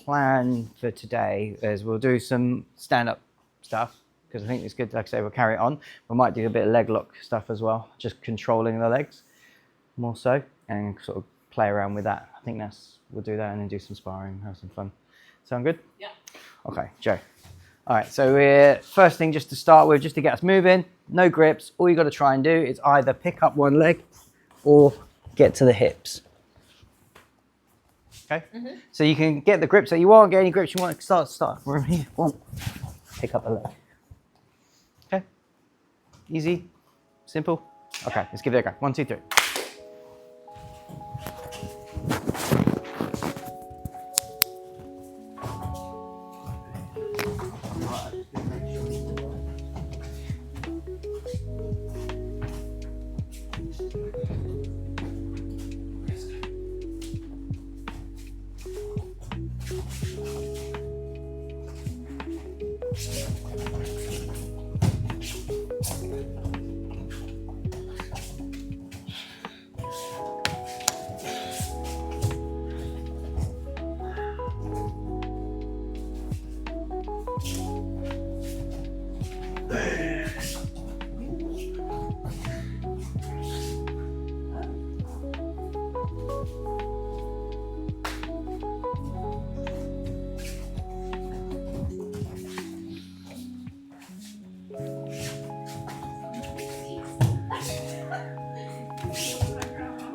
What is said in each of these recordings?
plan for today is we'll do some stand-up stuff because I think it's good. Like I say, we'll carry it on. We might do a bit of leg lock stuff as well, just controlling the legs more so, and sort of play around with that. I think we'll do that and then do some sparring, have some fun. Sound good? Yeah. Okay, Joe. All right, so we're first thing just to start with, just to get us moving, no grips. All you got to try and do is either pick up one leg or get to the hips. Okay? So you can get the grips that you want, get any grips you want. Start. We're here. One. Pick up a leg. Okay? Easy? Simple? Okay, let's give it a go. 1, 2, 3.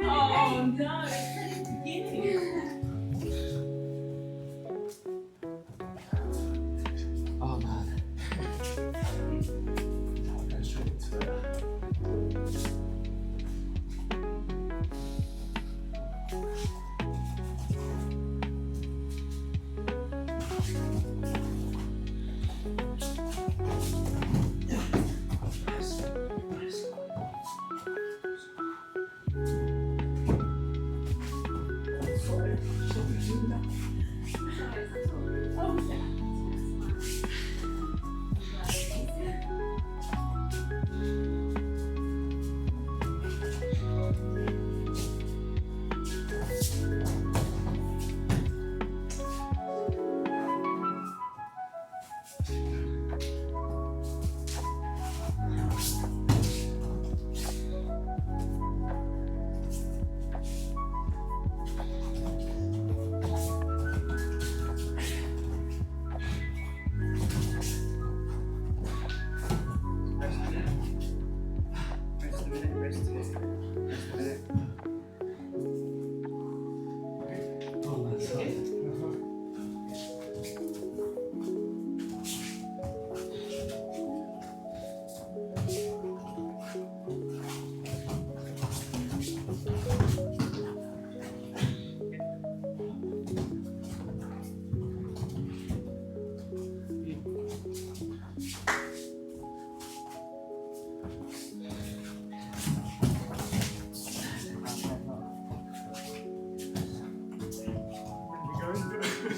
Oh no! Oh man.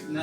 No.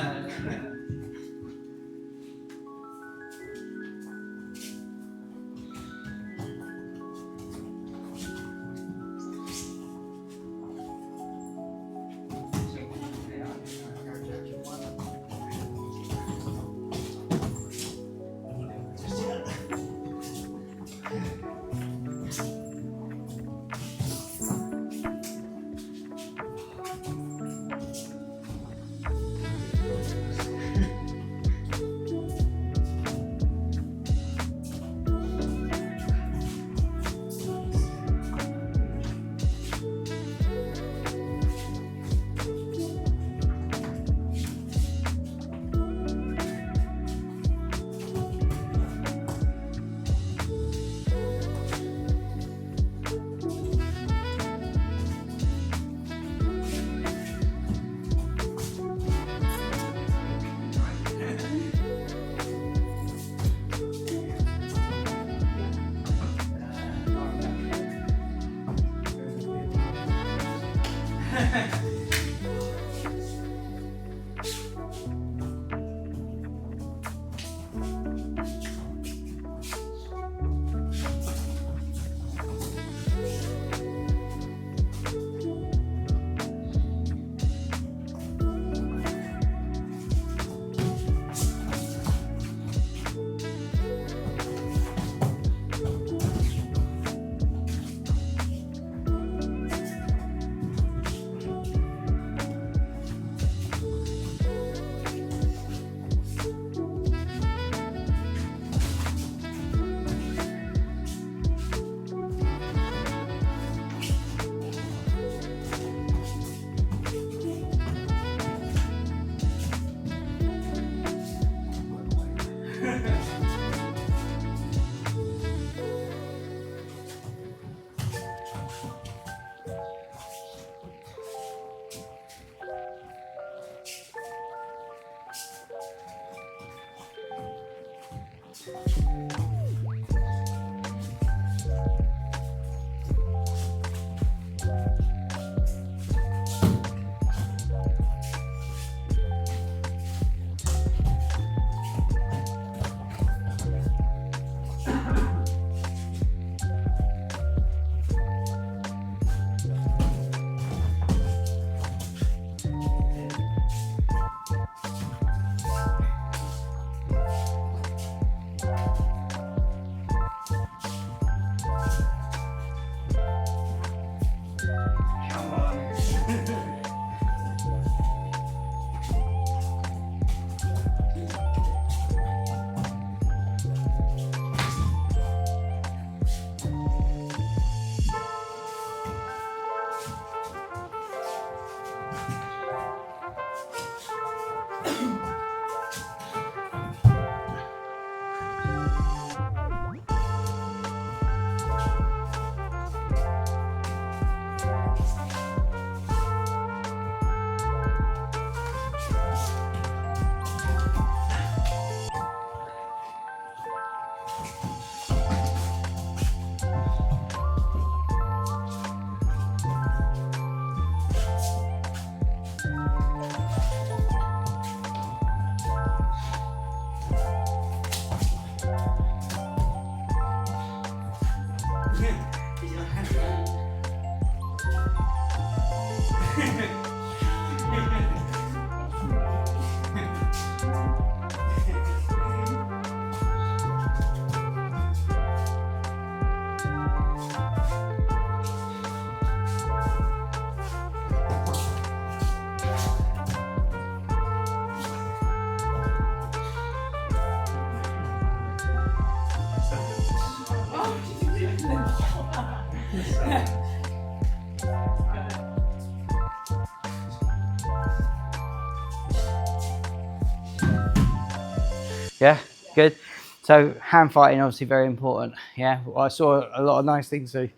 Yeah, good. So hand fighting obviously very important. Yeah, well, I saw a lot of nice things. So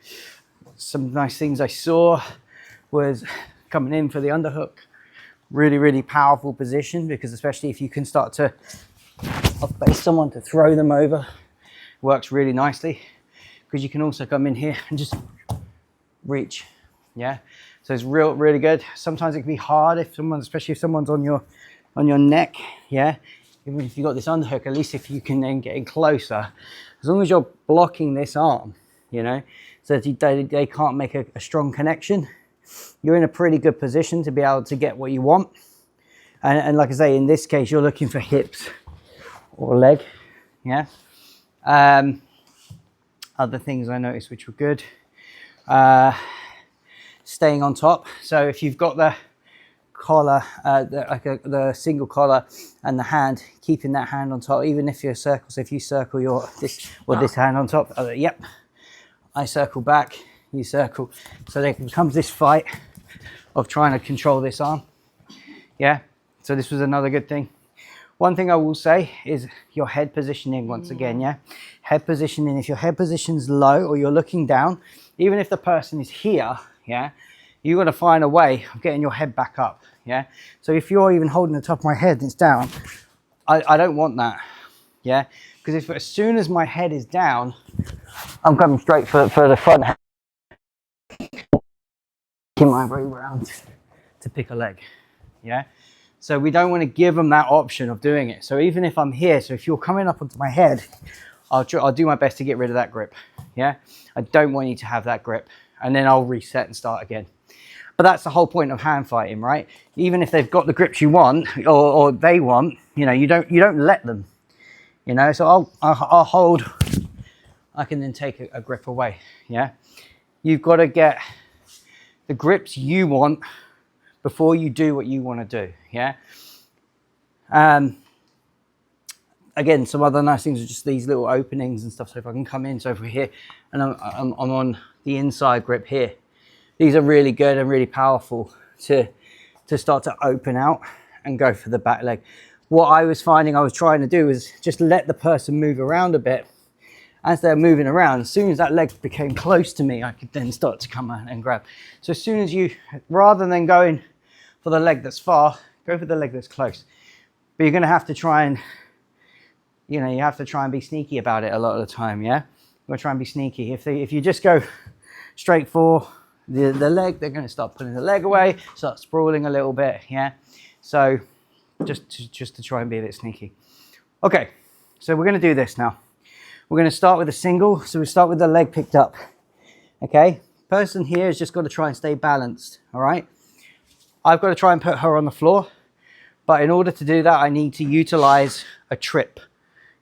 some nice things I saw was coming in for the underhook. Really, really powerful position, because especially if you can start to off base someone to throw them over, works really nicely. Because you can also come in here and just reach. Yeah, so it's really good. Sometimes it can be hard if someone, especially if someone's on your neck. Yeah. Even if you've got this underhook, at least if you can then get in closer, as long as you're blocking this arm, you know, so that they can't make a strong connection, you're in a pretty good position to be able to get what you want. And like I say, in this case, you're looking for hips or leg, yeah. Other things I noticed which were good, staying on top. So if you've got the collar, the single collar and the hand, keeping that hand on top, even if you're circle. So if you circle this hand on top, yep, I circle back, you circle. So there becomes this fight of trying to control this arm. Yeah, so this was another good thing. One thing I will say is your head positioning once again. Yeah, head positioning. If your head position's low or you're looking down, even if the person is here, yeah, you've got to find a way of getting your head back up. Yeah, so if you're even holding the top of my head and it's down, I don't want that. Yeah, because if as soon as my head is down, I'm coming straight for the front head, making my way around to pick a leg. Yeah, so we don't want to give them that option of doing it. So even if I'm here, so if you're coming up onto my head, I'll do my best to get rid of that grip. Yeah, I don't want you to have that grip, and then I'll reset and start again. But that's the whole point of hand fighting, right? Even if they've got the grips you want or they want, you know, you don't let them, you know. So I'll hold. I can then take a grip away. Yeah, you've got to get the grips you want before you do what you want to do. Yeah. Again, some other nice things are just these little openings and stuff. So if I can come in, so over here, and I'm on the inside grip here. These are really good and really powerful to start to open out and go for the back leg. What I was finding I was trying to do is just let the person move around a bit. As they're moving around, as soon as that leg became close to me, I could then start to come out and grab. So as soon as you, rather than going for the leg that's far, go for the leg that's close. But you're going to have to try and you know, you have to try and be sneaky about it a lot of the time, yeah? You're gonna try and be sneaky. If you just go straight for the leg, they're gonna start pulling the leg away, start sprawling a little bit, yeah? So just to try and be a bit sneaky. Okay, so we're gonna do this now. We're gonna start with a single, so we start with the leg picked up, okay? Person here has just got to try and stay balanced, all right? I've got to try and put her on the floor, but in order to do that, I need to utilize a trip,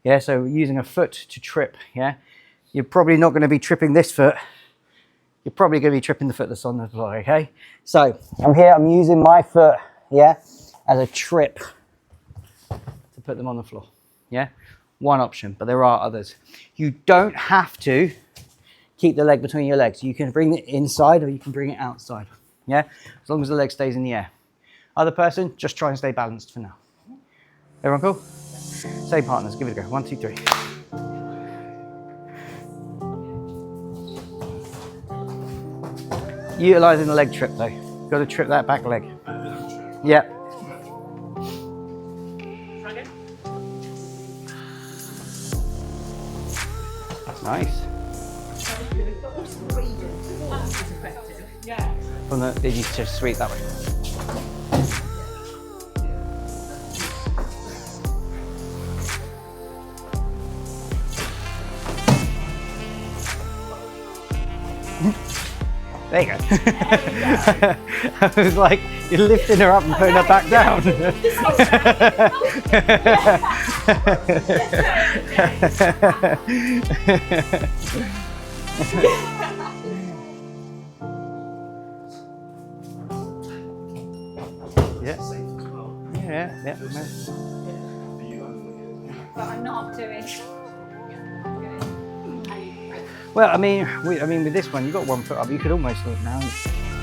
yeah? So using a foot to trip, yeah? You're probably not gonna be tripping this foot. You're probably gonna be tripping the foot that's on the floor, okay? So I'm here, I'm using my foot, yeah, as a trip to put them on the floor, yeah? One option, but there are others. You don't have to keep the leg between your legs. You can bring it inside or you can bring it outside, yeah? As long as the leg stays in the air. Other person, just try and stay balanced for now. Everyone cool? Same partners, give it a go. 1, 2, 3. Utilizing the leg trip though. Got to trip that back leg. Yeah. Nice. From the, did you just sweep that way? There you go. I was like, you're lifting her up and putting her back down. Yeah. But I'm not doing. Well, I mean, with this one, you've got one foot up. You could almost look now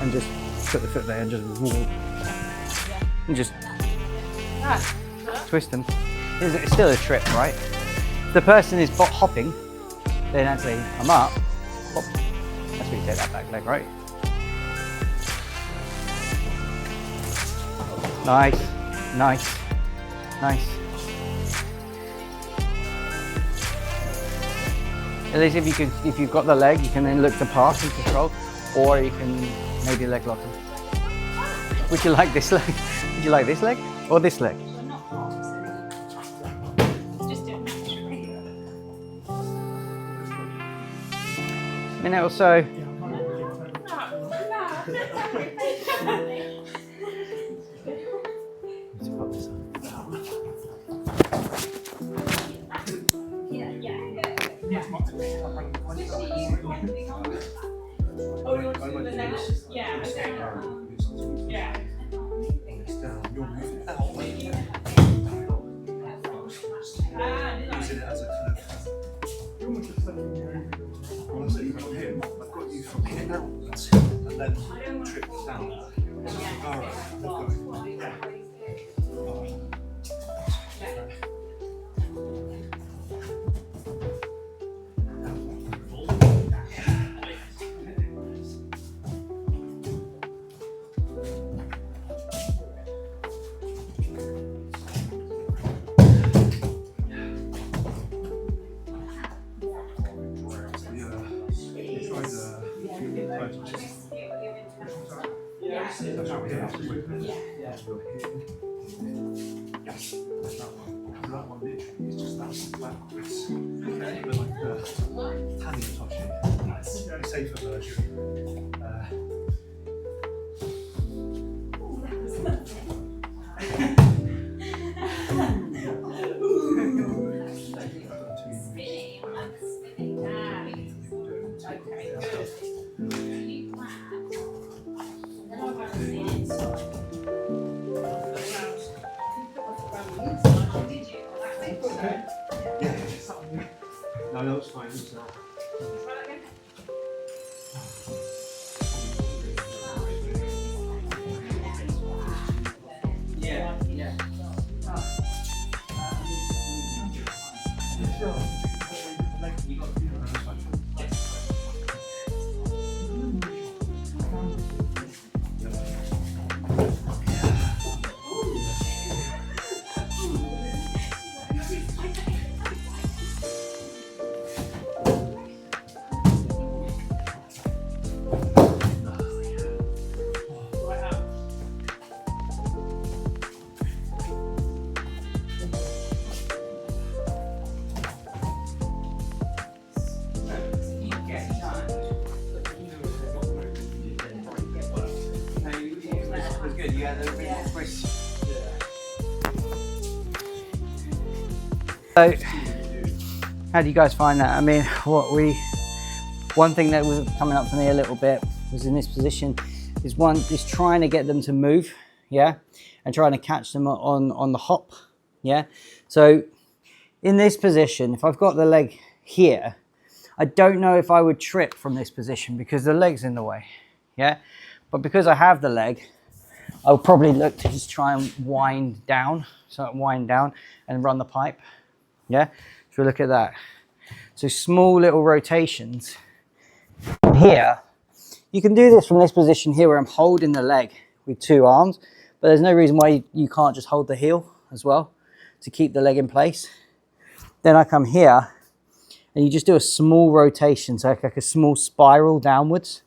and just put the foot there and just walk. And just twist them. It's still a trip, right? If the person is hopping, then actually, I'm up, hop. That's where you take that back leg, right? Nice. At least if you've got the leg, you can then look to pass and control, or you can maybe leg lock them. Would you like this leg? Would you like this leg or this leg? We're not hot, just do it naturally. Minute or so. Safer version. No, that's fine. So, how do you guys find that? I mean, one thing that was coming up for me a little bit was in this position is trying to get them to move, yeah, and trying to catch them on the hop, yeah. So in this position, if I've got the leg here, I don't know if I would trip from this position because the leg's in the way, yeah. But because I have the leg, I'll probably look to just try and wind down, and run the pipe, yeah. So look at that. So small little rotations here. You can do this from this position here where I'm holding the leg with two arms, but there's no reason why you can't just hold the heel as well to keep the leg in place. Then I come here and you just do a small rotation, so like a small spiral downwards.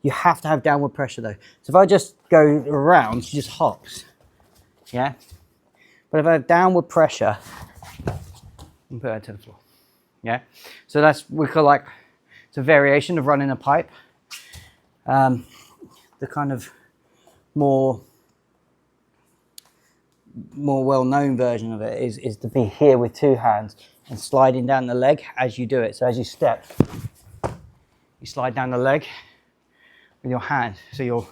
You have to have downward pressure though. So if I just go around, she just hops, yeah? But if I have downward pressure, and put her to the floor, yeah? So we call like, it's a variation of running a pipe. The kind of more well-known version of it is to be here with two hands and sliding down the leg as you do it. So as you step, you slide down the leg with your hand. So you're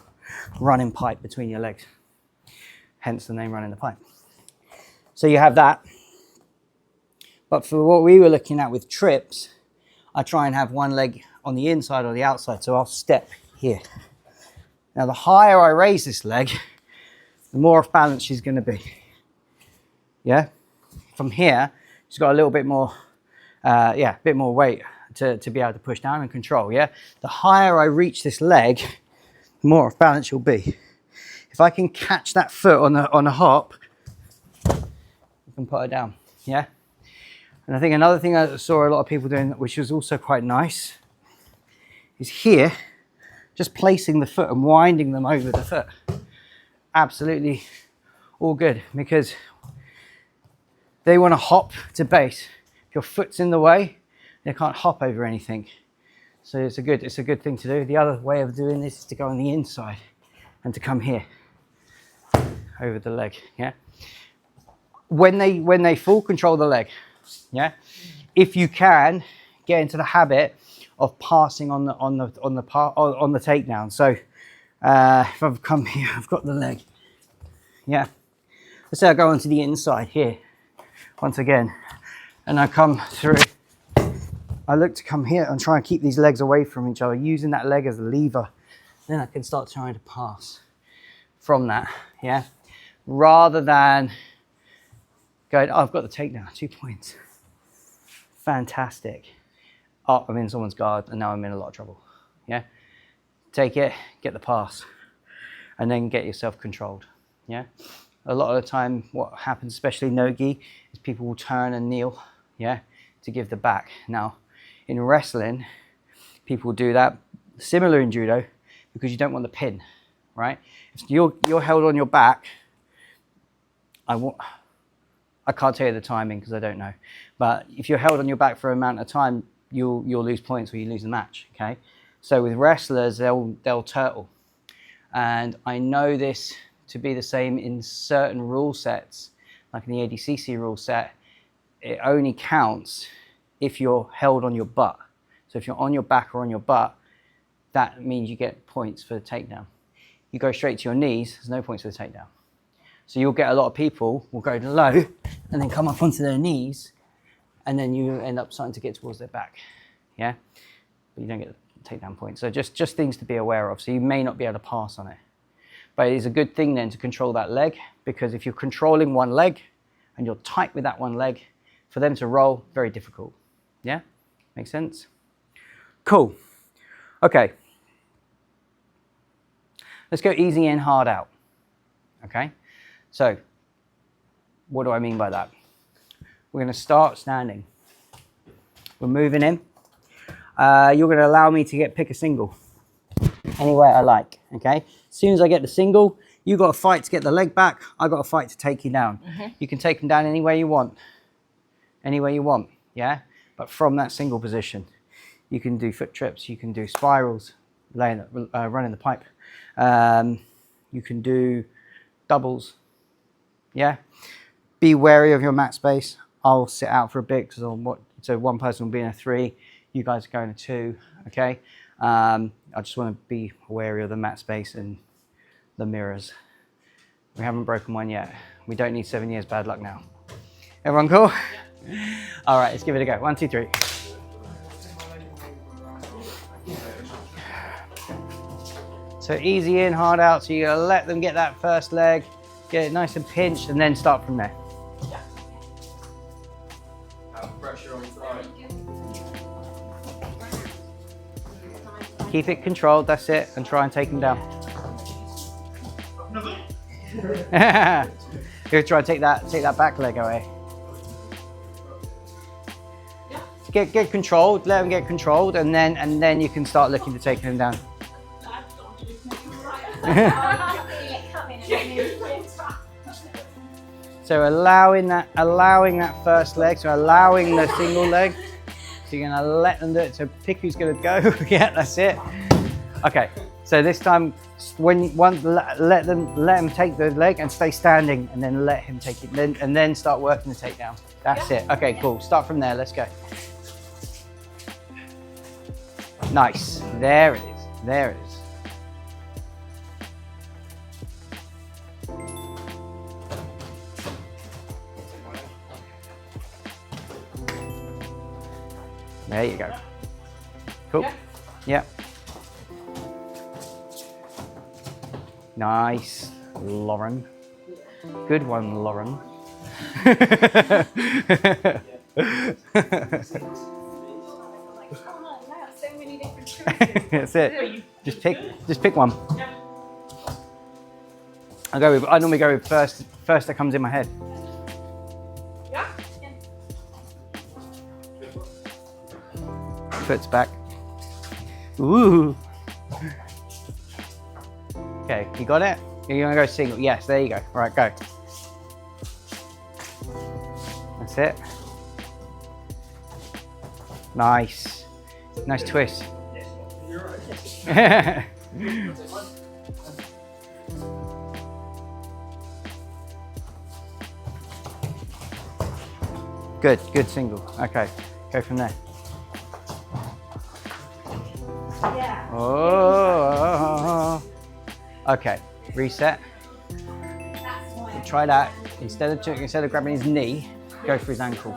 running pipe between your legs, hence the name running the pipe. So you have that. But for what we were looking at with trips, I try and have one leg on the inside or the outside. So I'll step here. Now the higher I raise this leg, the more off balance she's going to be. Yeah. From here, she's got a little bit more, a bit more weight to be able to push down and control. Yeah. The higher I reach this leg, the more off balance she'll be. If I can catch that foot on a hop, I can put her down. Yeah. And I think another thing I saw a lot of people doing, which was also quite nice, is here, just placing the foot and winding them over the foot. Absolutely all good, because they want to hop to base. If your foot's in the way, they can't hop over anything. So it's a good thing to do. The other way of doing this is to go on the inside and to come here over the leg. Yeah. When they full control the leg. Yeah. If you can get into the habit of passing on the takedown. So if I've come here, I've got the leg. Yeah. Let's say I go onto the inside here once again, and I come through. I look to come here and try and keep these legs away from each other, using that leg as a lever. Then I can start trying to pass from that. Yeah. Rather than going, oh, I've got the takedown, 2 points. Fantastic. Oh, I'm in someone's guard and now I'm in a lot of trouble. Yeah. Take it, get the pass, and then get yourself controlled. Yeah. A lot of the time, what happens, especially no-gi, is people will turn and kneel, yeah, to give the back. Now, in wrestling, people do that, similar in judo, because you don't want the pin, right? If you're held on your back, I can't tell you the timing because I don't know. But if you're held on your back for an amount of time, you'll lose points or you lose the match, okay? So with wrestlers, they'll turtle. And I know this to be the same in certain rule sets, like in the ADCC rule set. It only counts if you're held on your butt. So if you're on your back or on your butt, that means you get points for the takedown. You go straight to your knees, there's no points for the takedown. So you'll get a lot of people will go low and then come up onto their knees, and then you end up starting to get towards their back, yeah? But you don't get the takedown points. So just things to be aware of. So you may not be able to pass on it. But it is a good thing then to control that leg, because if you're controlling one leg and you're tight with that one leg, for them to roll, very difficult. Yeah? Make sense? Cool. Okay. Let's go easy in, hard out. Okay? So, what do I mean by that? We're going to start standing. We're moving in. You're going to allow me to pick a single any way I like. Okay? As soon as I get the single, you got to fight to get the leg back. I got to fight to take you down. Mm-hmm. You can take them down any way you want. Any way you want. Yeah? But from that single position, you can do foot trips. You can do spirals, running the pipe. You can do doubles. Yeah? Be wary of your mat space. I'll sit out for a bit because so one person will be in a 3, you guys are going to 2, okay? I just want to be wary of the mat space and the mirrors. We haven't broken one yet. We don't need 7 years bad luck now. Everyone cool? All right, let's give it a go. 1, 2, 3. So easy in, hard out. So you gotta let them get that first leg, get it nice and pinched, and then start from there. Pressure on thigh. Keep it controlled, that's it, and try and take them down. You're try and take that back leg away. Get controlled, let them get controlled, and then you can start looking to taking them down. So allowing that first leg, so allowing the single leg. So you're gonna let them do it. So pick who's gonna go. Yeah, that's it. Okay. So this time, let them take the leg and stay standing, and then let him take it, and then start working the takedown. That's it. Okay, cool. Start from there. Let's go. Nice. There it is. There it is. There you go. Cool. Yeah. Nice, Lauren. Good one, Lauren. That's it. Just pick one. I normally go with first that comes in my head. Foot's back. Ooh. Okay, you got it? You're gonna go single. Yes, there you go. All right, go. That's it. Nice. Nice twist. Good single. Okay, go from there. Yeah. Oh. Okay, reset. Try that. Instead of grabbing his knee, go for his ankle.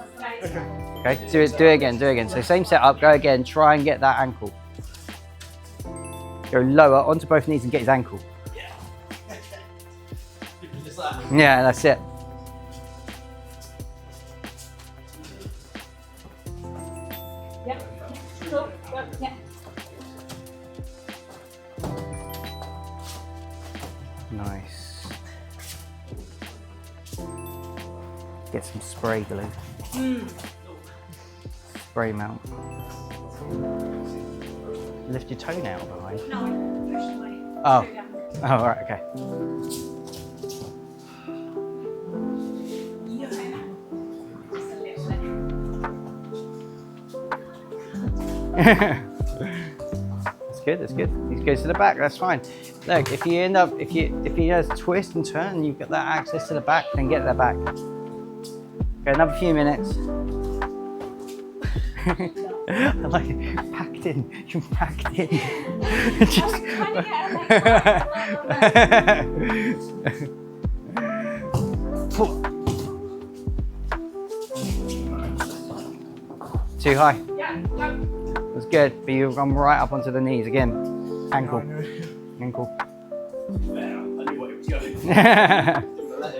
Okay, do it again. So same setup, go again, try and get that ankle. Go lower onto both knees and get his ankle. Yeah, that's it. Yeah. Cool. Yeah. Nice. Get some spray glue. Spray mount. Lift your toenail behind. No, I pushed my Oh. foot down. Oh, all right, okay. Just a little bit. That's good. He goes to the back, that's fine. Look, if he has twist and turn and you've got that access to the back, then get that back. Okay, another few minutes. I like it. Packed in. You're packed in. Just... Too high. Yeah. No. That's good, but you've gone right up onto the knees again. Ankle. Ankle.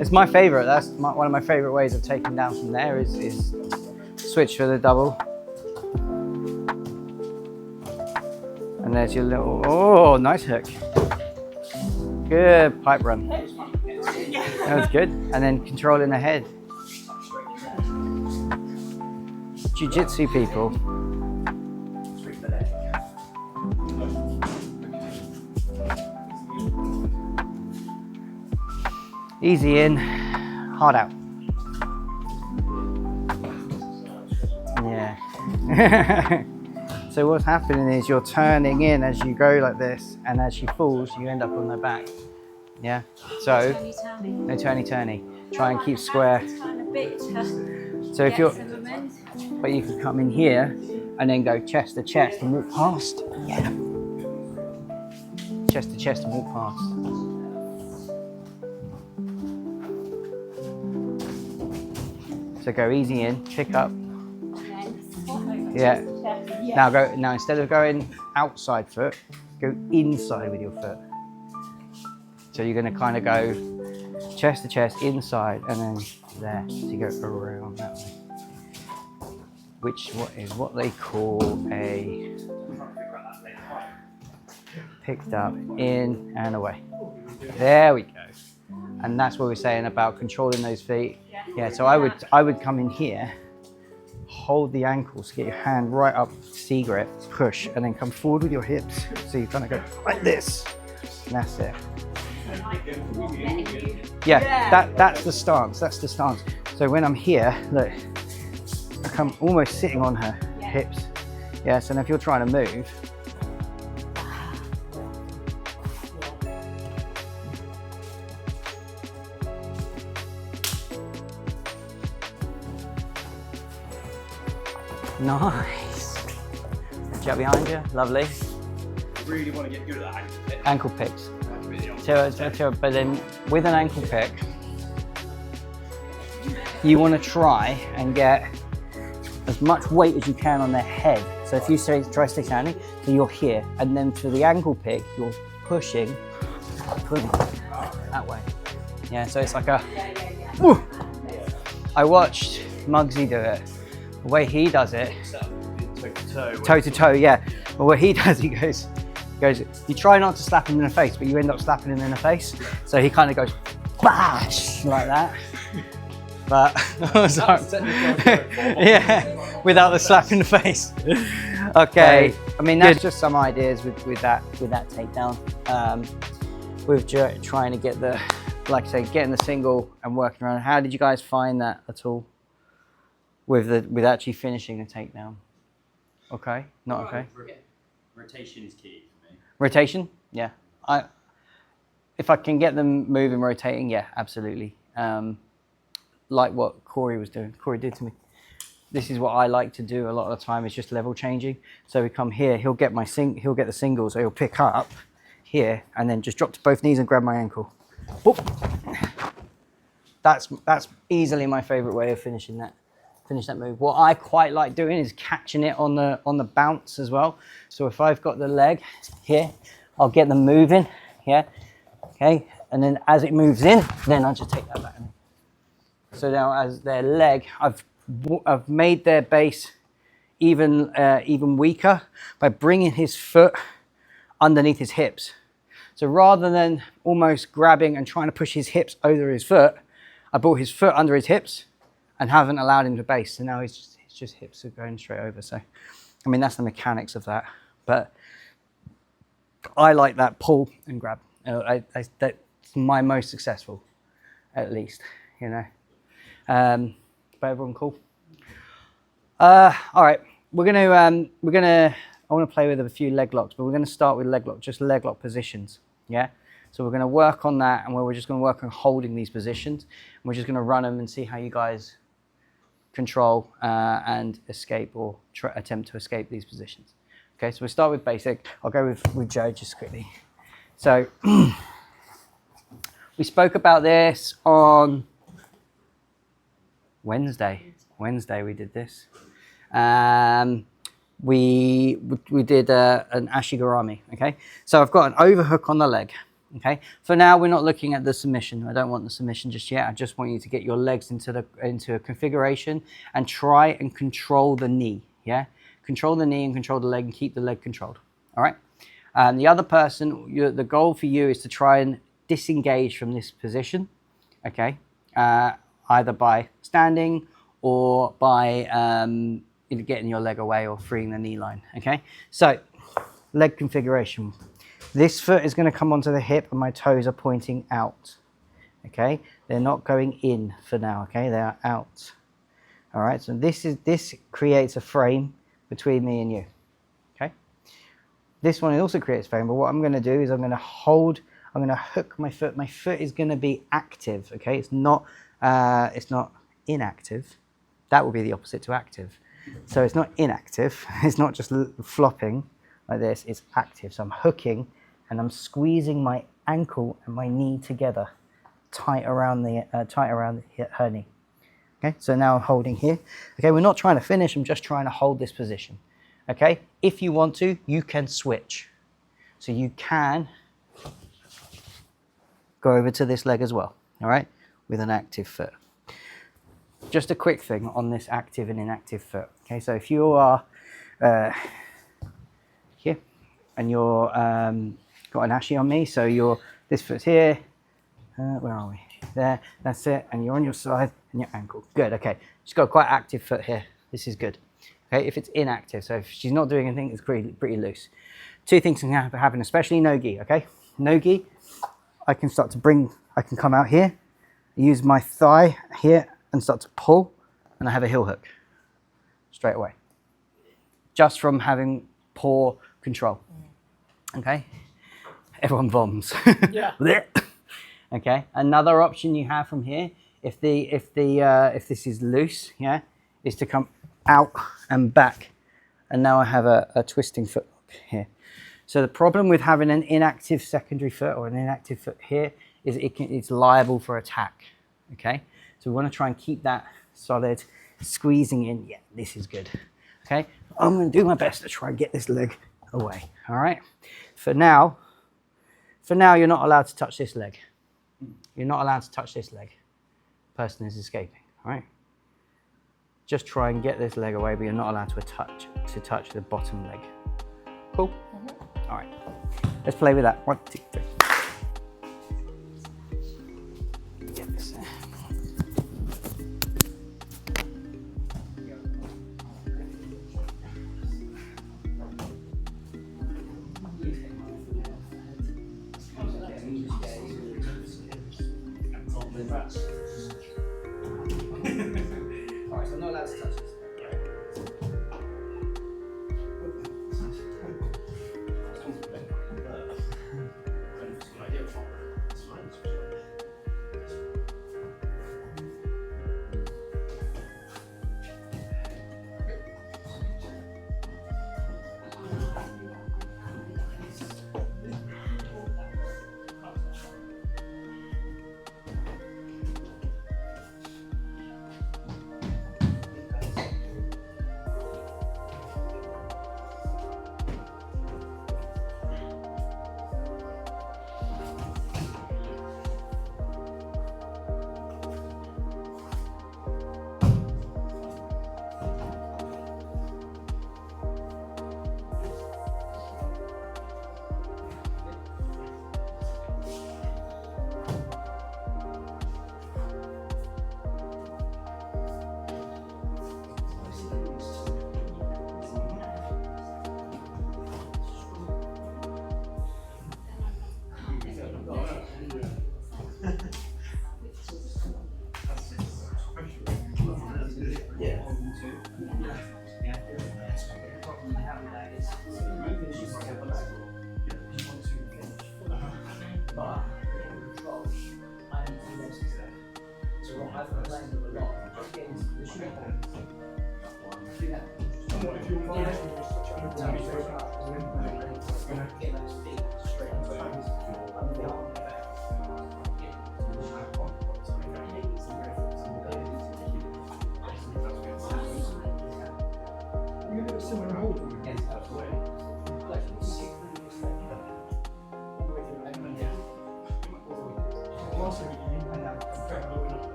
It's my favourite. That's one of my favourite ways of taking down from there is switch for the double. And there's your little, oh, nice hook. Good pipe run. That was good. And then controlling the head. Jiu-jitsu people. Easy in, hard out. Yeah. So what's happening is you're turning in as you go like this, and as she falls, you end up on her back. Yeah. So Turny. no turny. Try and keep square. Trying to beat her. So if you're, Yes, a moment. but you can come in here and then go chest to chest and walk past. Yeah. Chest to chest and walk past. So go easy in, pick up. Yeah. Now go. Now instead of going outside foot, go inside with your foot. So you're going to kind of go chest to chest, inside, and then there. So you go around that way. Which is what they call a picked up, in and away. There we go. And that's what we're saying about controlling those feet. Yeah. So I would come in here, hold the ankles, get your hand right up, C grip, push, and then come forward with your hips. So you kind of go like this, and that's it. Yeah, that's the stance. That's the stance. So when I'm here, look, I come almost sitting on her hips. Yeah. So if you're trying to move. Nice. Jab behind you, lovely. Really want to get good at that Ankle picks. But then with an ankle pick, you want to try and get as much weight as you can on their head. So if you try to stay standing, so you're here, and then for the ankle pick, you're pushing, pulling that way. Yeah, so it's like a. Woo. I watched Muggsy do it. The way he does it, toe to toe, yeah. But what he does, he goes, you try not to slap him in the face, but you end up slapping him in the face. So he kind of goes, bash, like that. But, yeah, without the slap in the face. Okay, I mean, that's just some ideas with that takedown. With trying to get the, like I say, getting the single and working around. How did you guys find that at all? With actually finishing a takedown. Okay, not okay. Rotation is key for me. Rotation, yeah. If I can get them moving, rotating, yeah, absolutely. Like what Corey was doing. Corey did to me. This is what I like to do a lot of the time. Is just level changing. So we come here. He'll get the single. So he'll pick up here and then just drop to both knees and grab my ankle. Boop. That's easily my favorite way of finishing that. Finish that move. What I quite like doing is catching it on the bounce as well. So if I've got the leg here, I'll get them moving, yeah, okay, and then as it moves in, then I'll just take that back. So now as their leg, I've made their base even weaker by bringing his foot underneath his hips. So rather than almost grabbing and trying to push his hips over his foot, I brought his foot under his hips and haven't allowed him to base. So now his hips are going straight over. So, I mean, that's the mechanics of that. But I like that pull and grab. That's my most successful, at least, you know. But everyone cool? All right, I want to play with a few leg locks, but we're going to start with leg lock, just leg lock positions, yeah? So we're going to work on that, and we're just going to work on holding these positions. And we're just going to run them and see how you guys control and escape or attempt to escape these positions. Okay, so we'll start with basic. I'll go with Joe just quickly. So we spoke about this on Wednesday. Wednesday we did this. We did an ashigarami. Okay, so I've got an overhook on the leg. Okay, for now we're not looking at the submission. I don't want the submission just yet. I just want you to get your legs into a configuration and try and control the knee. Yeah, control the knee and control the leg and keep the leg controlled. All right. The other person, the goal for you is to try and disengage from this position. Okay, either by standing or by either getting your leg away or freeing the knee line. Okay, so leg configuration. This foot is going to come onto the hip and my toes are pointing out. Okay, they're not going in for now. Okay, they are out. All right, so this creates a frame between me and you. Okay, this one also creates a frame, but what I'm going to do is I'm going to hook my foot. My foot is going to be active. Okay, it's not inactive. That will be the opposite to active. So it's not inactive. It's not just flopping like this. It's active. So I'm hooking and I'm squeezing my ankle and my knee together, tight around her knee. Okay, so now I'm holding here. Okay, we're not trying to finish. I'm just trying to hold this position. Okay, if you want to, you can switch. So you can go over to this leg as well, all right, with an active foot. Just a quick thing on this active and inactive foot. Okay, so if you are here and you're got an ashi on me, so this foot's here. Where are we? There, that's it. And you're on your side and your ankle. Good, okay. She's got quite active foot here. This is good. Okay, if it's inactive, so if she's not doing anything, it's pretty loose. Two things can happen, especially no gi, okay? No gi, I can come out here, use my thigh here and start to pull, and I have a heel hook straight away. Just from having poor control, okay? Everyone voms. Yeah. Okay, another option you have from here, if this is loose, yeah, is to come out and back, and now I have a twisting foot here. So the problem with having an inactive secondary foot or an inactive foot here is it's liable for attack. Okay, so we want to try and keep that solid, squeezing in. Yeah, this is good. Okay, I'm going to do my best to try and get this leg away. All right. For now, you're not allowed to touch this leg. You're not allowed to touch this leg. Person is escaping. All right. Just try and get this leg away, but you're not allowed to touch the bottom leg. Cool. Mm-hmm. All right. Let's play with that. 1, 2, 3. Get this there. Alright, so I'm not allowed to touch this.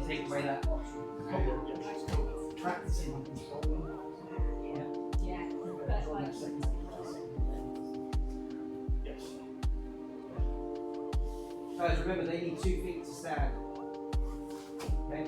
Take away that option. Practicing on control. Yeah. Yes. Guys, remember they need 2 feet to stand. Okay?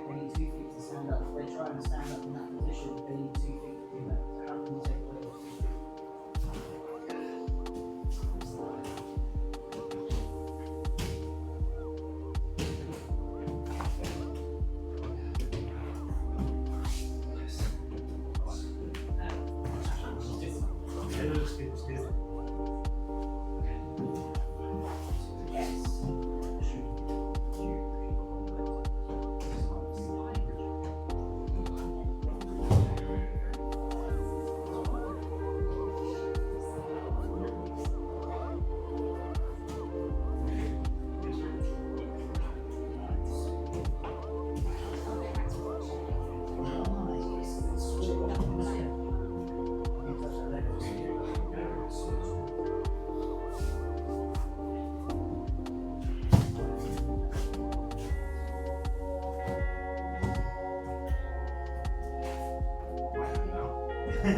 I'm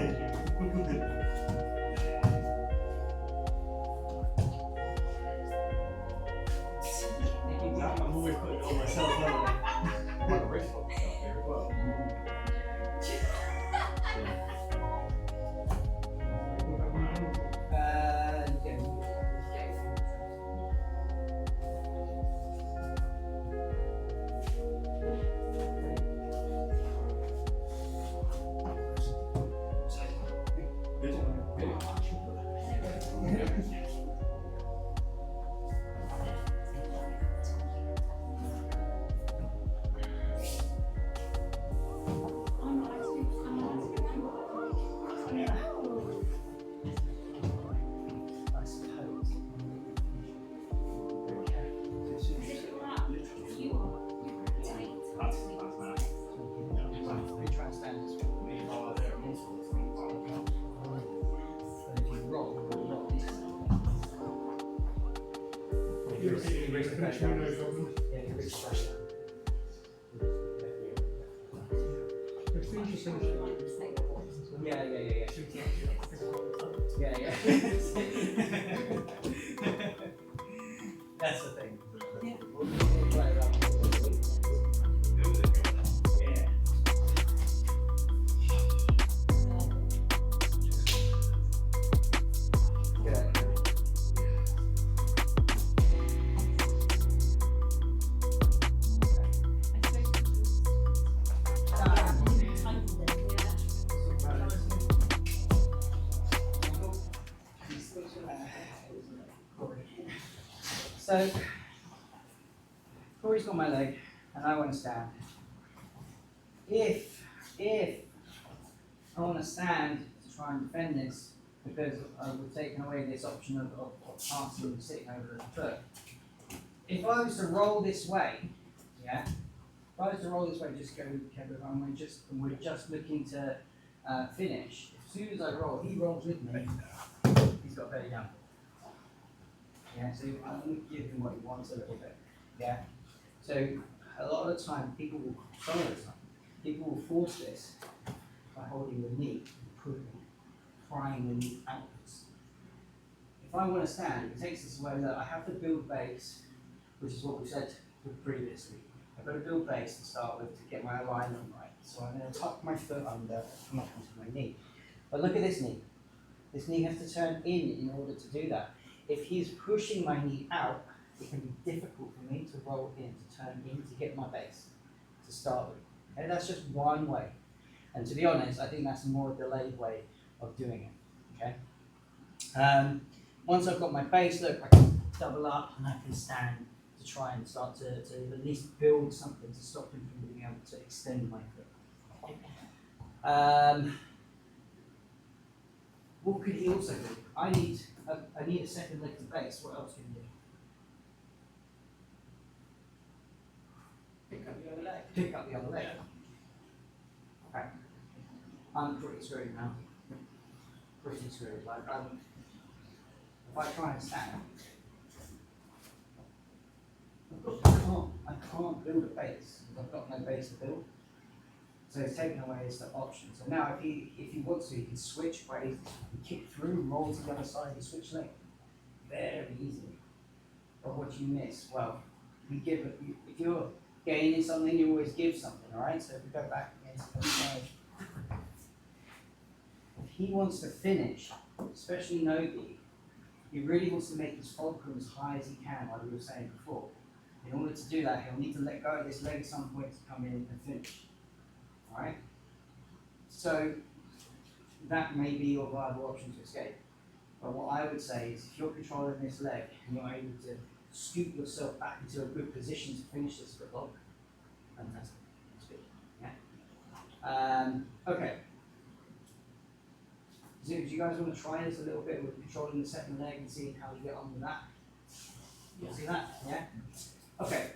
always putting it on myself, aren't I? My wrist up there as well. Yeah. That's the thing. So, Corey's got my leg, and I want to stand. If I want to stand to try and defend this, because we've taken away this option of passing and sitting over the foot. If I was to roll this way, yeah, if I was to roll this way, just go with Kevin, and we're just looking to finish. As soon as I roll, he rolls with me. He's got belly down. Yeah, so I'm going to give him what he wants a little bit. Yeah. So a lot of the time, people will force this by holding the knee, prying the knee outwards. If I want to stand, it takes this away that I have to build base, which is what we said previously. I've got to build base to start with to get my alignment right. So I'm going to tuck my foot under, come up onto my knee. But look at this knee. This knee has to turn in order to do that. If he's pushing my knee out, it can be difficult for me to roll in, to turn in, to get my base, to start with. Okay, that's just one way. And to be honest, I think that's a more delayed way of doing it. Okay. Once I've got my base, look, I can double up and I can stand to try and start to at least build something to stop him from being able to extend my foot. What could he also do? I need a second leg to base. What else can you do? Pick up the other leg. Pick up the other leg. Okay. I'm pretty screwed now. Pretty screwed. Like if I try and stand, I can't build a base. I've got no base to build. So it's taken away as the option. So now if he wants to, he can switch ways, kick through, roll to the other side, and switch leg. Very easily. But what you miss, well, you give it, if you're gaining something, you always give something, alright? So if we go back against the side, if he wants to finish, especially Nogi, he really wants to make his fulcrum as high as he can, like we were saying before. In order to do that, he'll need to let go of this leg at some point to come in and finish. Alright? So that may be your viable option to escape. But what I would say is if you're controlling this leg and you're able to scoot yourself back into a good position to finish this foot lock, fantastic. That's good. Yeah. Okay. So do you guys want to try this a little bit with controlling the second leg and see how you get on with that? You see that? Yeah? Okay.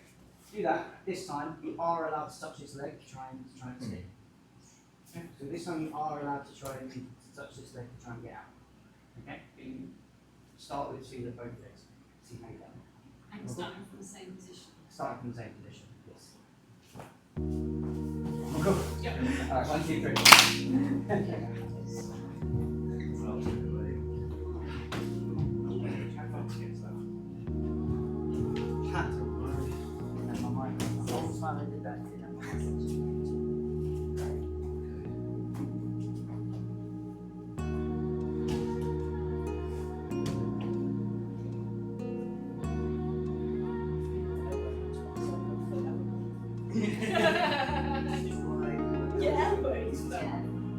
Do that. This time you are allowed to touch his leg to try and escape. Okay. So this time you are allowed to try and touch this leg to try and get out. Okay? But you start with feel at both legs. See how you get on. And starting from the same position. Starting from the same position. Yes. Cool. Yep. Alright, 1, 2, 3. Yeah, but it's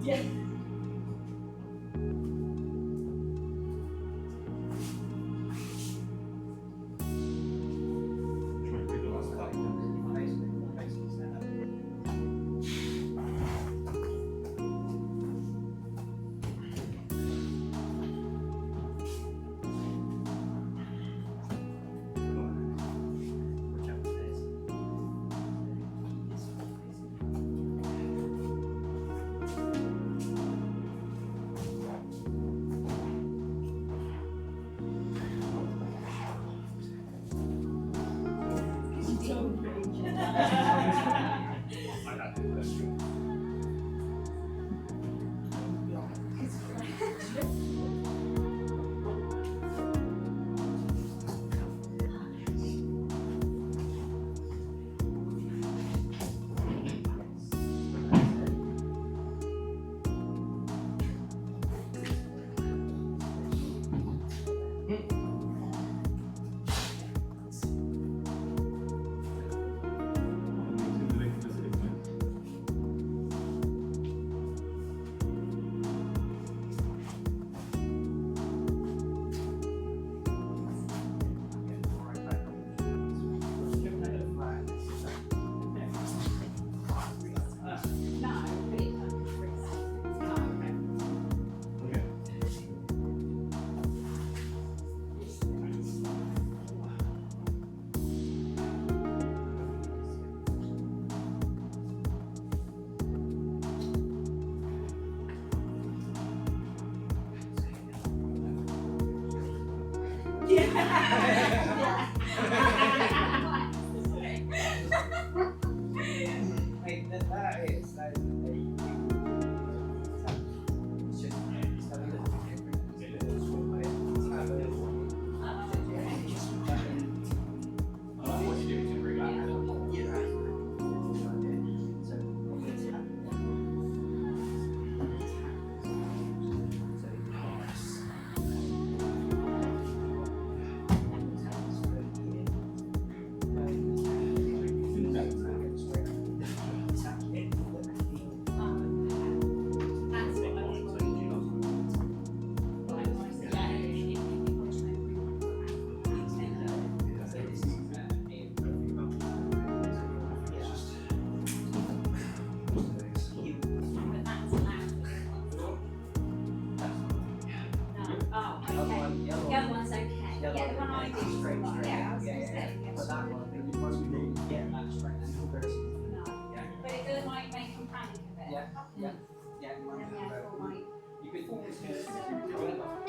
yeah. The other one's okay. Yeah, the one I did straight. Yeah, I was going to say. But that one, you must really get that strength and versus. No. But it does like make them panic a bit. Yeah, yeah, yeah. And then therefore like You could force just them to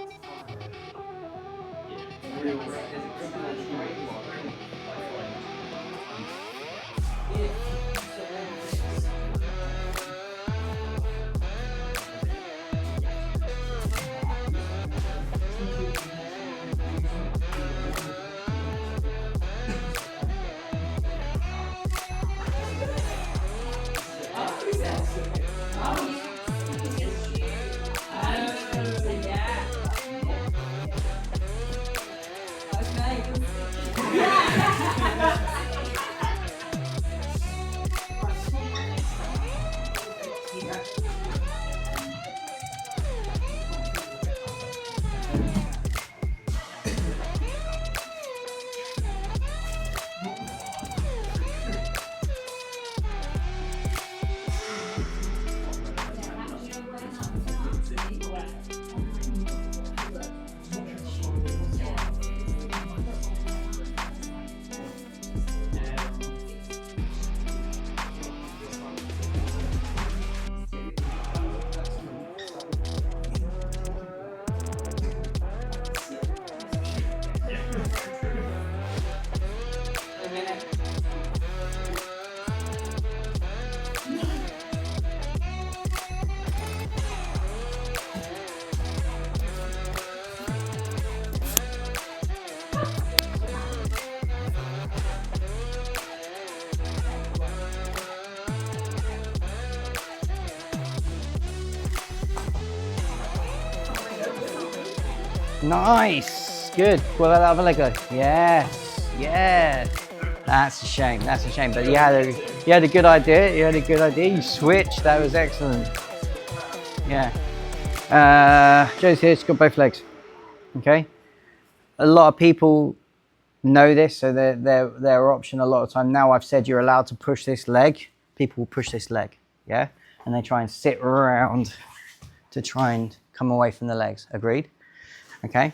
Nice. Good. What about the other leg go? Yes. Yes. That's a shame. That's a shame. But you had a good idea. You had a good idea. You switched. That was excellent. Yeah. Joe's here. She's got both legs. Okay. A lot of people know this, so their option a lot of time. Now I've said you're allowed to push this leg. People will push this leg. Yeah. And they try and sit around to try and come away from the legs. Agreed? Okay.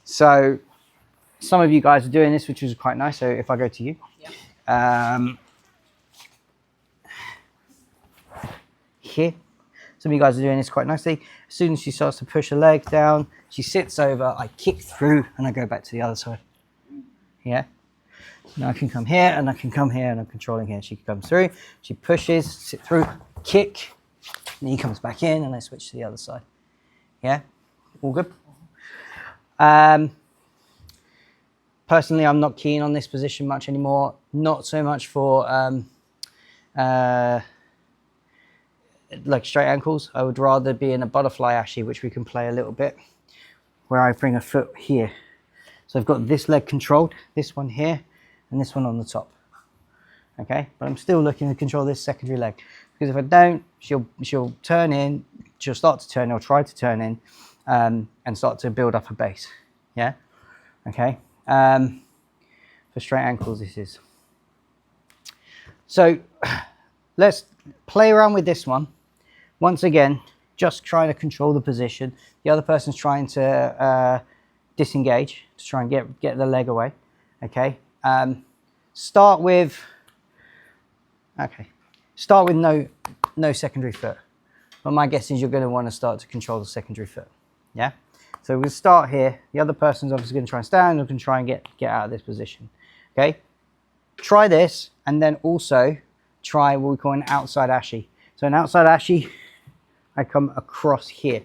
So some of you guys are doing this, which is quite nice. So if I go to you, here, some of you guys are doing this quite nicely. As soon as she starts to push her leg down, she sits over, I kick through and I go back to the other side. Yeah. Now I can come here and I can come here and I'm controlling here. She comes through, she pushes, sit through, kick, and he comes back in and I switch to the other side. Yeah. All good. Personally, I'm not keen on this position much anymore. Not so much for like straight ankles. I would rather be in a butterfly ashi, which we can play a little bit, where I bring a foot here. So I've got this leg controlled, this one here, and this one on the top. Okay, but I'm still looking to control this secondary leg, because if I don't, she'll turn in, she'll start to turn, or try to turn in, and start to build up a base. Yeah. Okay. For straight ankles, this is. So let's play around with this one. Once again, just trying to control the position. The other person's trying to disengage to try and get the leg away. Okay. Start with no secondary foot. But my guess is you're going to want to start to control the secondary foot. Yeah. So we'll start here. The other person's obviously going to try and stand or can try and get out of this position. Okay. Try this and then also try what we call an outside ashi. So an outside ashi, I come across here.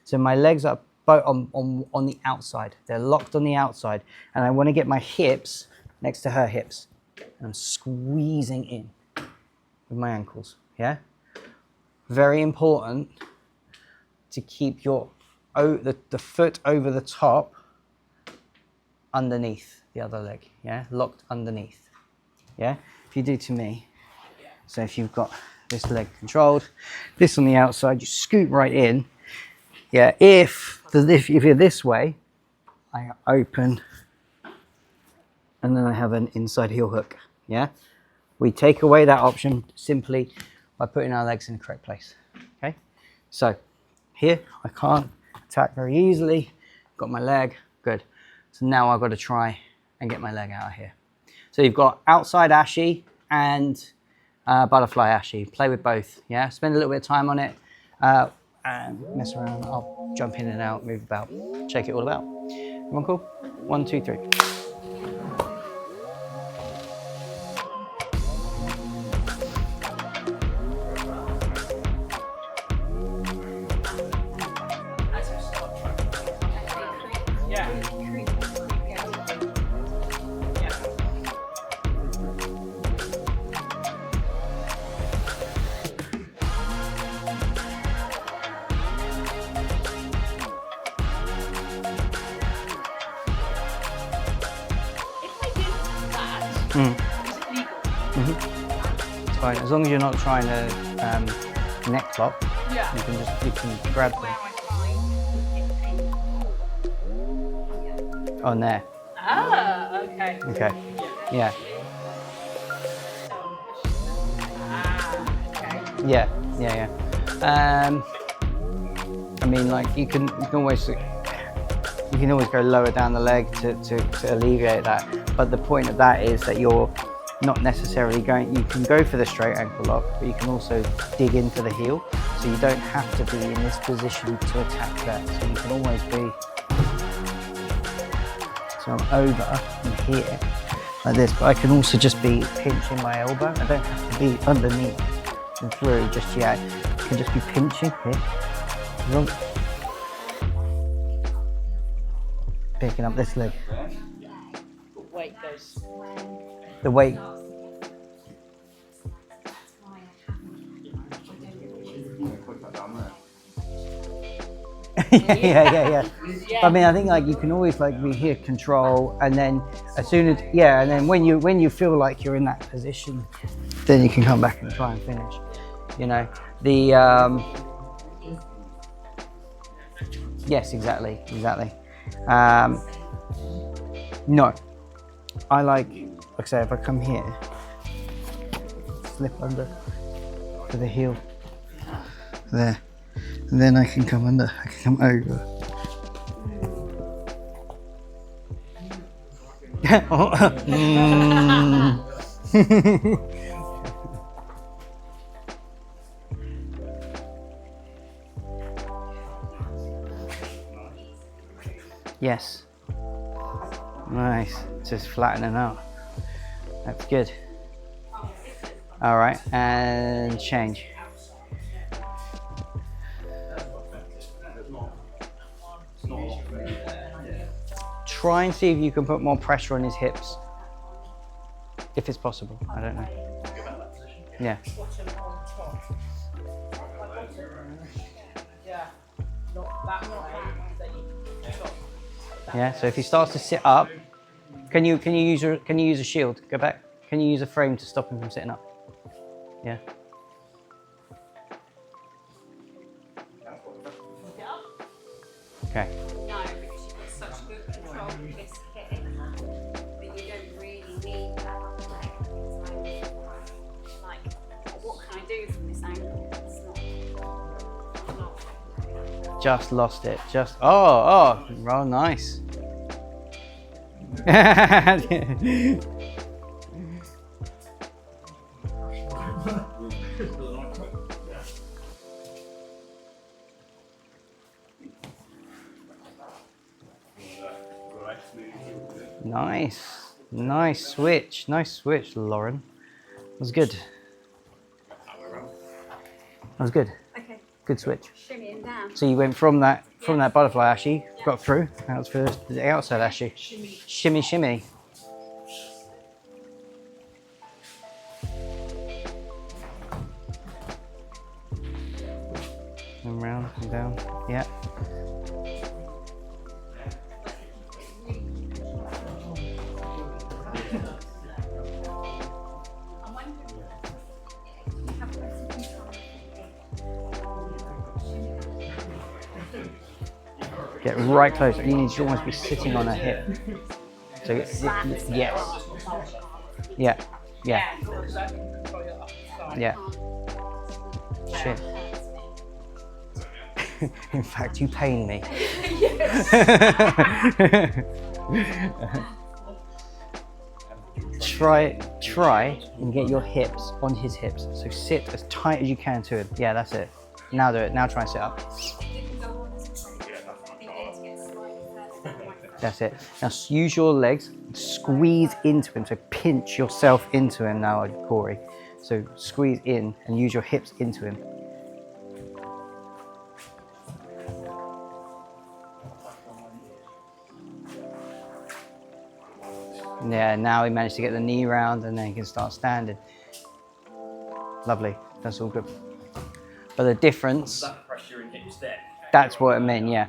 So my legs are both on the outside. They're locked on the outside. And I want to get my hips next to her hips. And I'm squeezing in with my ankles. Yeah? Very important to keep your the foot over the top underneath the other leg. Yeah? Locked underneath. Yeah? If you do to me. So if you've got this leg controlled, this on the outside, you scoop right in. Yeah, if you're this way, I open and then I have an inside heel hook. Yeah, we take away that option simply by putting our legs in the correct place. Okay, so here I can't attack very easily. Got my leg, good. So now I've got to try and get my leg out of here. So you've got outside ashi and butterfly ashi. Play with both. Yeah, spend a little bit of time on it. And mess around. I'll jump in and out, move about, shake it all about. Everyone cool? 1, 2, 3. It's fine, as long as you're not trying to neck lock. Yeah. You can grab them. On there. Ah, okay. Okay. Yeah. Okay. Yeah. I mean, like you can always go lower down the leg to alleviate that. But the point of that is that you're not necessarily going, you can go for the straight ankle lock, but you can also dig into the heel. So you don't have to be in this position to attack that. So you can always be, so I'm over and here like this, but I can also just be pinching my elbow. I don't have to be underneath and through just yet. I can just be pinching here. Picking up this leg. Weight goes. The weight. yeah. I mean, I think like you can always like be here, control, and then as soon as and then when you feel like you're in that position, then you can come back and try and finish. You know, the yes, exactly. No, I like I say, if I come here, slip under to the heel there, and then I can come under. I can come over. Yes. Nice. Just flattening out. That's good. All right, and change. Try and see if you can put more pressure on his hips, if it's possible. I don't know. Yeah. Yeah. So if he starts to sit up, can you use a shield? Go back. Can you use a frame to stop him from sitting up? Yeah. Okay. No, because you've got such good control of this hip that you don't really need that upper leg. So, like, what can I do from this angle? It's not. Just lost it. Just oh, nice. Nice switch, Lauren. That was good. Okay. Good switch. Shimmy him down. So you went from that butterfly ashy, got through. Now it's for the outside ashy. Shimmy. And round and down. Yeah. Get right close. You need to almost be sitting on her hip. So yes. Yeah. Shit. In fact, you pain me. Try and get your hips on his hips. So sit as tight as you can to him. Yeah, that's it. Now do it. Now try and sit up. That's it. Now use your legs, squeeze into him. So pinch yourself into him now, Corey. So squeeze in and use your hips into him. Yeah, now he managed to get the knee round and then he can start standing. Lovely, that's all good. But the difference, That pressure in hips there. that's what it meant, yeah.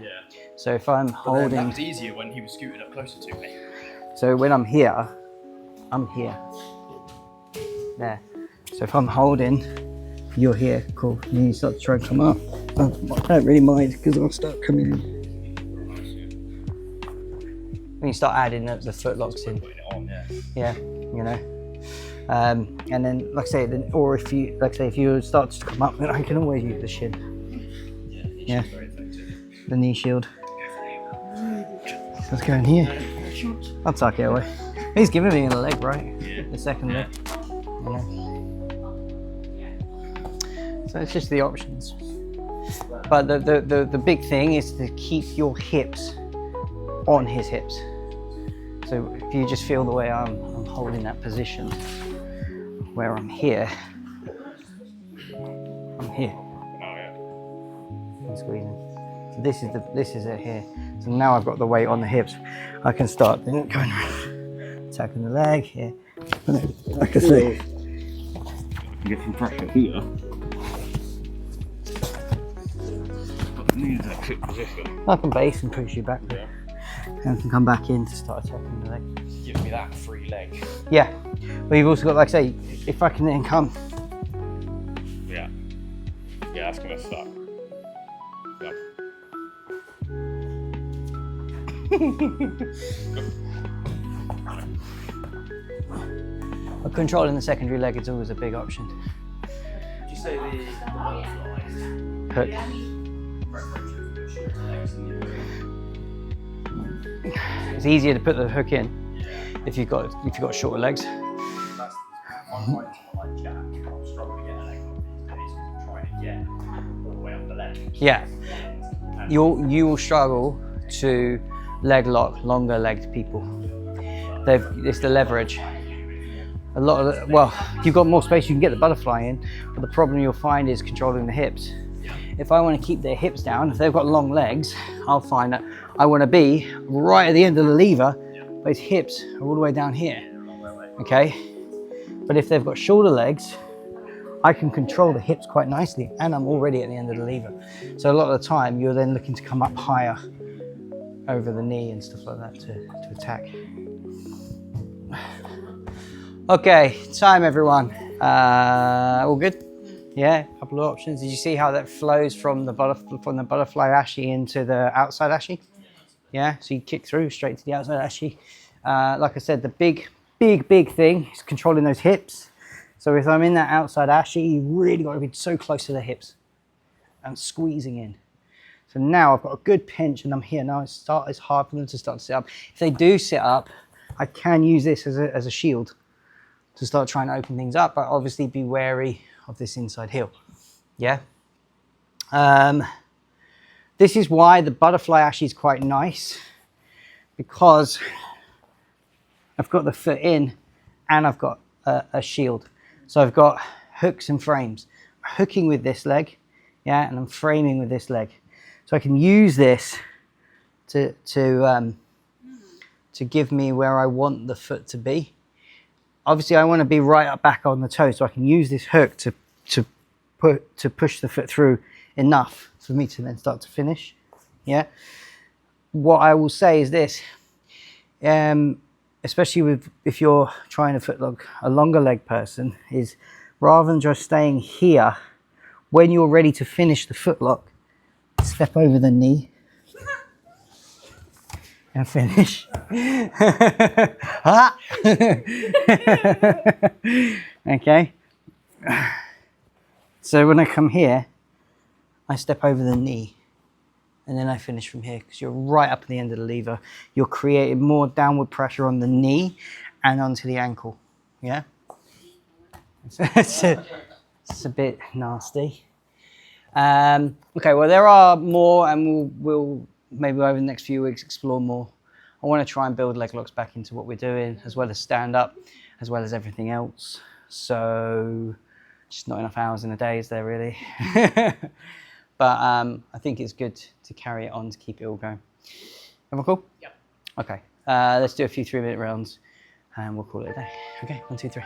So if I'm holding... That was easier when he was scooted up closer to me. So when I'm here. There. So if I'm holding, you're here, cool. And you start to try and come up. I don't really mind because I'll start coming in. When you start adding the foot locks in. Putting it on, Yeah, you know. And then, like I say, or if you, if you start to come up, then I can always use the shin. Yeah. The knee shield. So let's go in here. I'll tuck it away. He's giving me the leg, right? Yeah. The second leg. Yeah. So it's just the options. But the big thing is to keep your hips on his hips. So if you just feel the way I'm holding that position, where I'm here. I'm squeezing. So this is it here. So now I've got the weight on the hips. I can start going around, attacking the leg here. Like I say, You get some pressure here. Needs a kick position. I can base and push you back there. And I can come back in to start attacking the leg. Give me that free leg. Yeah, but you've also got, like I say, if I can then come. Yeah. Yeah, that's gonna suck. Yep. But controlling the secondary leg is always a big option. Would you say the butterflies Hook. preferential for shorter legs than the other? It's easier to put the hook in if you've got shorter legs. That's my point like Jack. I'm struggling to get a leg lock these days because I'm trying to get all the way up the leg. Yeah, And you will struggle to leg lock longer legged people. It's the leverage. A lot of if you've got more space, you can get the butterfly in, but the problem you'll find is controlling the hips. If I want to keep their hips down, if they've got long legs, I'll find that I want to be right at the end of the lever, but his hips are all the way down here. Okay, but if they've got shorter legs, I can control the hips quite nicely, and I'm already at the end of the lever. So a lot of the time, you're then looking to come up higher over the knee and stuff like that to attack. Okay, time everyone. All good? Yeah, a couple of options. Did you see how that flows from the butterfly ashi into the outside ashi? Yeah, so you kick through straight to the outside ashi. Like I said, the big thing is controlling those hips. So if I'm in that outside ashi, you really got to be so close to the hips and squeezing in. So now I've got a good pinch and I'm here. Now it's hard for them to start to sit up. If they do sit up, I can use this as a shield to start trying to open things up, but obviously be wary of this inside heel. Yeah. This is why the butterfly ashi is quite nice, because I've got the foot in and I've got a shield. So I've got hooks and frames. I'm hooking with this leg, yeah, and I'm framing with this leg. So I can use this to give me where I want the foot to be. Obviously, I want to be right up back on the toe, so I can use this hook to push the foot through enough for me to then start to finish. Yeah. What I will say is this, especially if you're trying to foot lock a longer leg person, is rather than just staying here, when you're ready to finish the foot lock, step over the knee and finish. Okay. So when I come here, I step over the knee and then I finish from here, because you're right up at the end of the lever. You're creating more downward pressure on the knee and onto the ankle. Yeah. It's a bit nasty. Okay, well, there are more, and we'll maybe over the next few weeks explore more. I want to try and build leg locks back into what we're doing, as well as stand up, as well as everything else. So just not enough hours in a day, is there really? But I think it's good to carry it on to keep it all going. Everyone cool? Yep. Okay, let's do a few 3-minute rounds and we'll call it a day. Okay, 1, 2, 3.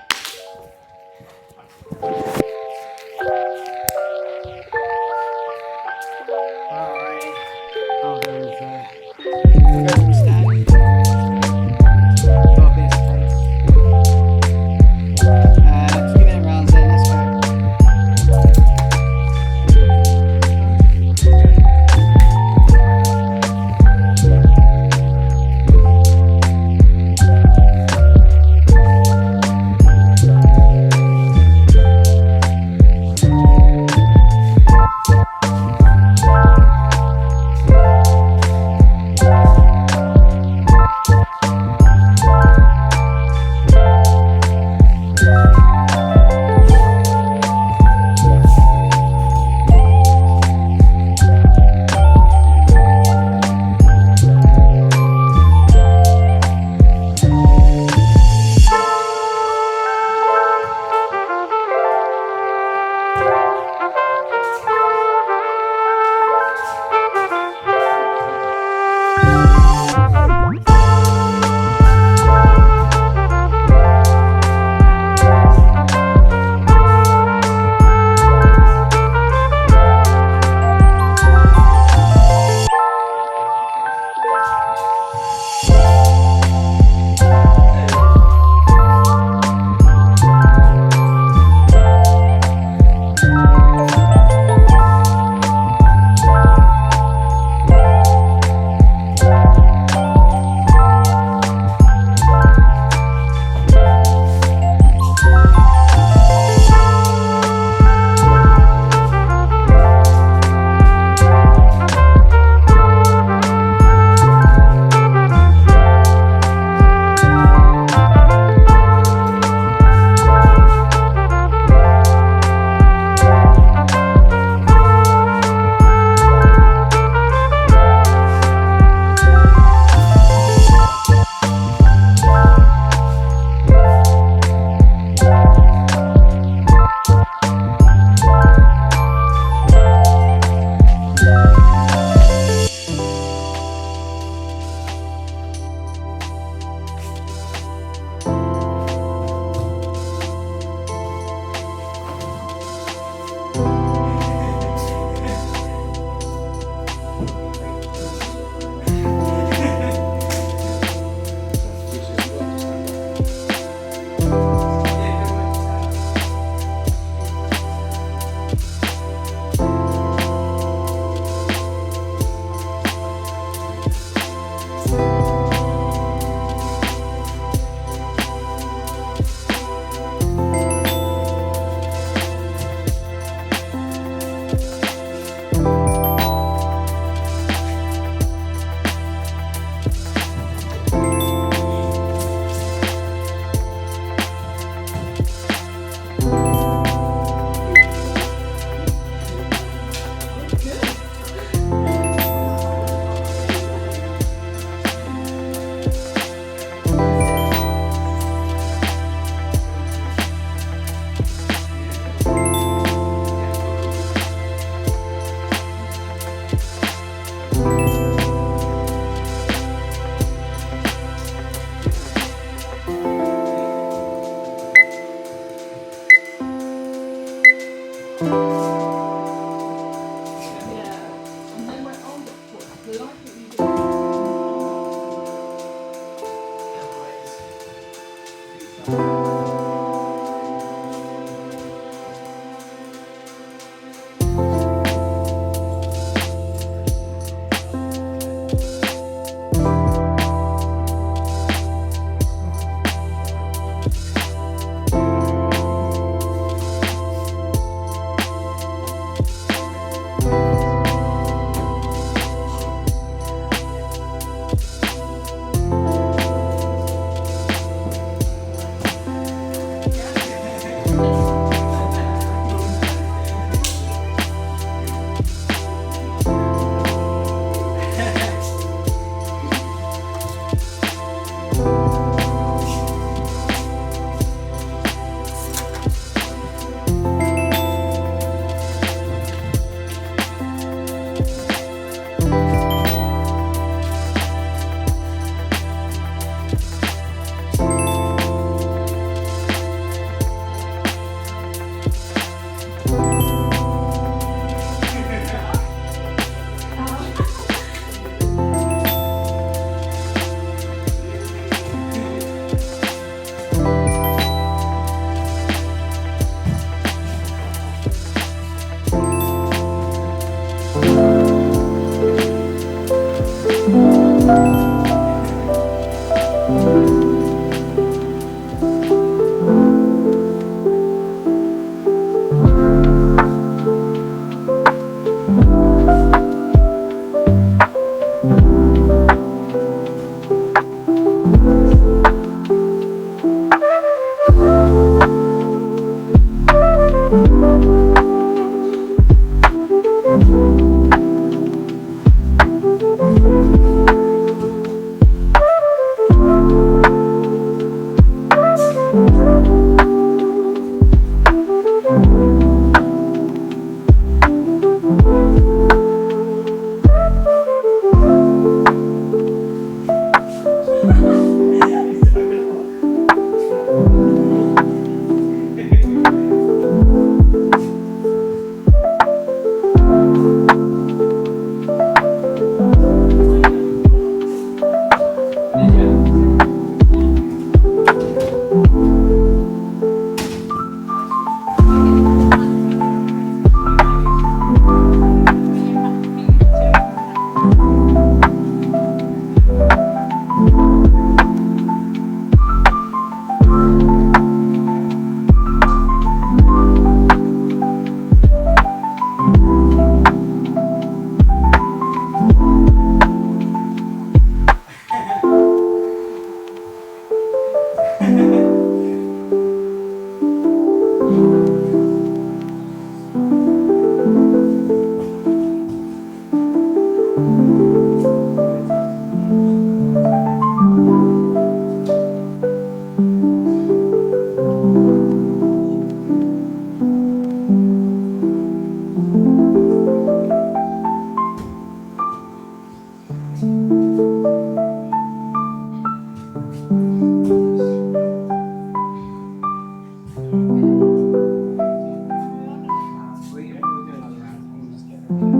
Bye.